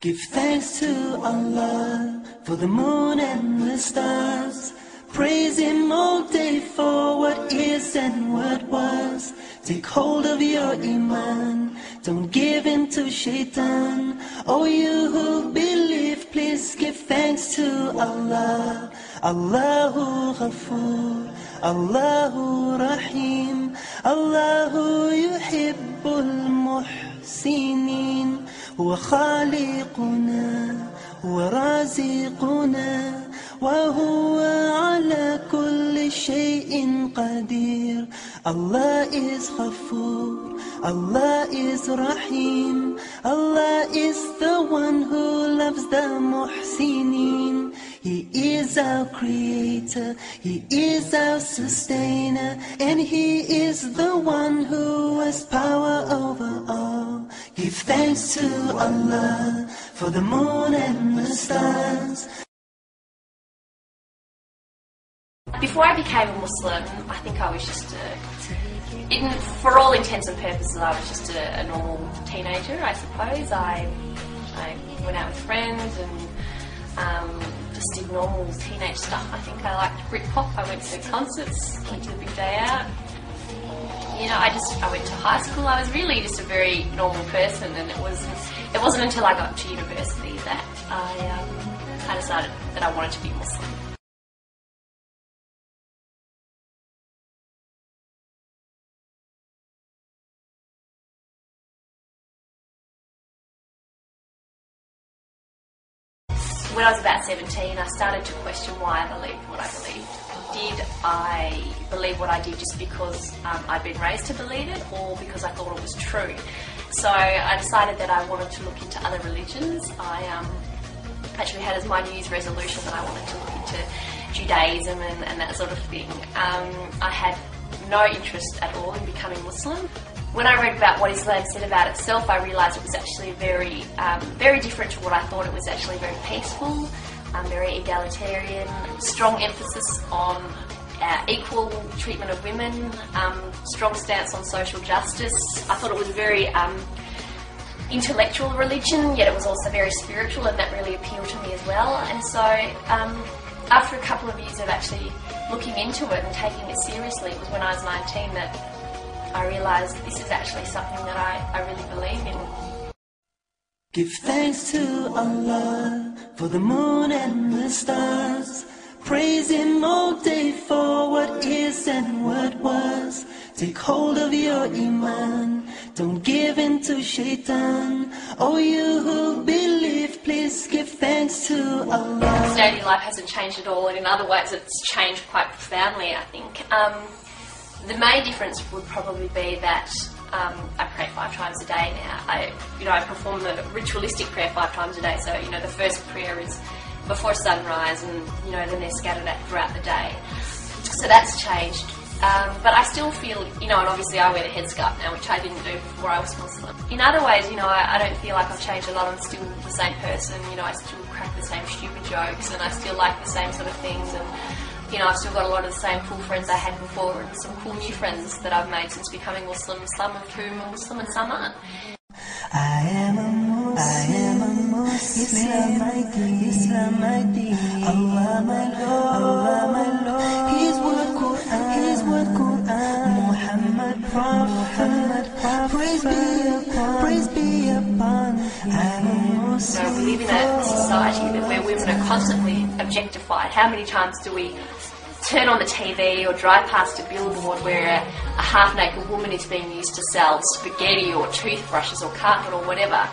Give thanks to Allah for the moon and the stars. Praise Him all day for what is and what was. Take hold of your iman, don't give in to shaitan. Oh, you who believe, please give thanks to Allah. Allahu Ghafoor, Allahu Rahim, Allahu Yuhibbul Muhsinin. هو خالقنا ورازقنا وهو على كل شيء قدير. Allah is Ghafoor, Allah is Rahim, Allah is the one who loves the Muhsinin. He is our creator, He is our sustainer, and He is the one who has power over all. Give thanks to Allah for the moon and the stars. Before I became a Muslim, I think I was just for all intents and purposes, I was just a normal teenager, I suppose. I went out with friends and just did normal teenage stuff. I think I liked Britpop. I went to concerts, went to the big day out. You know, I went to high school. I was really just a very normal person, and it wasn't until I got to university that I decided that I wanted to be Muslim. When I was about 17, I started to question why I believed what I believed. Did I believe what I did just because I'd been raised to believe it, or because I thought it was true? So I decided that I wanted to look into other religions. I actually had as my New Year's resolution that I wanted to look into Judaism and that sort of thing. I had no interest at all in becoming Muslim. When I read about what Islam said about itself, I realised it was actually very different to what I thought. It was actually very peaceful, very egalitarian, strong emphasis on equal treatment of women, strong stance on social justice. I thought it was a very intellectual religion, yet it was also very spiritual, and that really appealed to me as well. And so after a couple of years of actually looking into it and taking it seriously, it was when I was 19 that I realised this is actually something that I really believe in. Give thanks to Allah for the moon and the stars. Praise Him all day for what is and what was. Take hold of your iman, don't give in to shaitan. Oh, you who believe, please give thanks to Allah. Daily life hasn't changed at all, and in other ways it's changed quite profoundly, I think. The main difference would probably be that I pray 5 times a day now. I perform the ritualistic prayer 5 times a day. So, the first prayer is before sunrise, and, then they're scattered out throughout the day. So that's changed. But I still feel, and obviously I wear the headscarf now, which I didn't do before I was Muslim. In other ways, I don't feel like I've changed a lot. I'm still the same person. I still crack the same stupid jokes, and I still like the same sort of things. And I've still got a lot of the same cool friends I had before, and some cool new friends that I've made since becoming Muslim, some of whom are Muslim and some aren't. I am a Muslim, Islam my deen, Allah my Lord, His word Quran, Muhammad Prophet, praise be upon. I'm a Muslim. We live in a society where women are constantly objectified. How many times do we turn on the TV or drive past a billboard where a half-naked woman is being used to sell spaghetti or toothbrushes or carpet or whatever?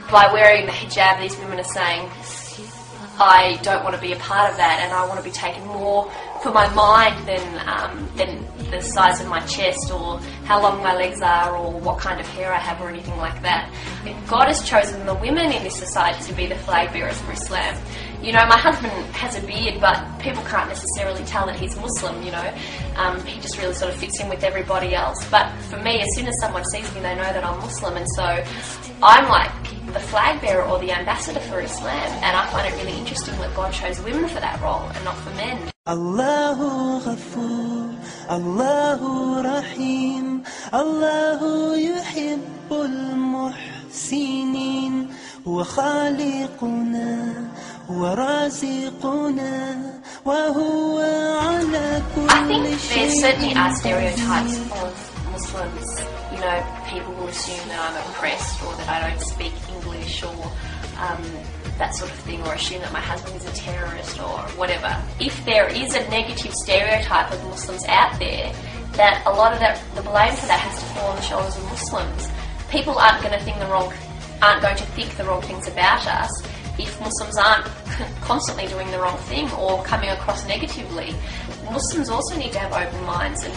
By wearing the hijab, these women are saying, I don't want to be a part of that, and I want to be taken more for my mind than the size of my chest or how long my legs are or what kind of hair I have or anything like that. God has chosen the women in this society to be the flag bearers for Islam. My husband has a beard, but people can't necessarily tell that he's Muslim, He just really sort of fits in with everybody else. But for me, as soon as someone sees me, they know that I'm Muslim, and so I'm like the flag bearer or the ambassador for Islam, and I find it really interesting that God chose women for that role and not for men. Allahu Ghafoor, Allahu Rahim, Allahu Yuhibbul Muhsinin. هو خالقنا هو رازقنا وهو على I كل think there شيء certainly are stereotypes قدير. of Muslims. You know, people will assume that I'm oppressed or that I don't speak English or that sort of thing, or assume that my husband is a terrorist or whatever. If there is a negative stereotype of Muslims out there, that a lot of that, the blame for that has to fall on the shoulders of Muslims. People aren't going to think the wrong things about us if Muslims aren't constantly doing the wrong thing or coming across negatively. Muslims also need to have open minds and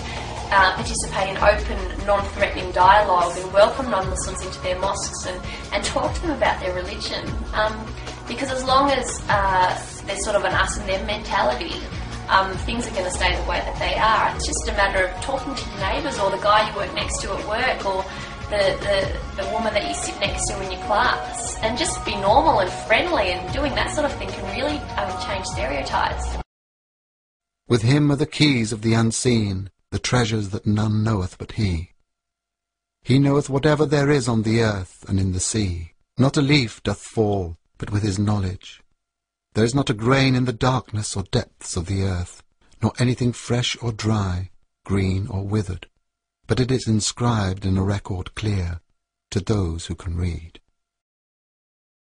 participate in open, non-threatening dialogue and welcome non-Muslims into their mosques and talk to them about their religion. Because as long as there's sort of an us and them mentality, things are going to stay the way that they are. It's just a matter of talking to your neighbours or the guy you work next to at work or the woman that you sit next to in your class, and just be normal and friendly, and doing that sort of thing can really change stereotypes. With him are the keys of the unseen, the treasures that none knoweth but he. He knoweth whatever there is on the earth and in the sea. Not a leaf doth fall, but with his knowledge. There is not a grain in the darkness or depths of the earth, nor anything fresh or dry, green or withered, but it is inscribed in a record clear to those who can read.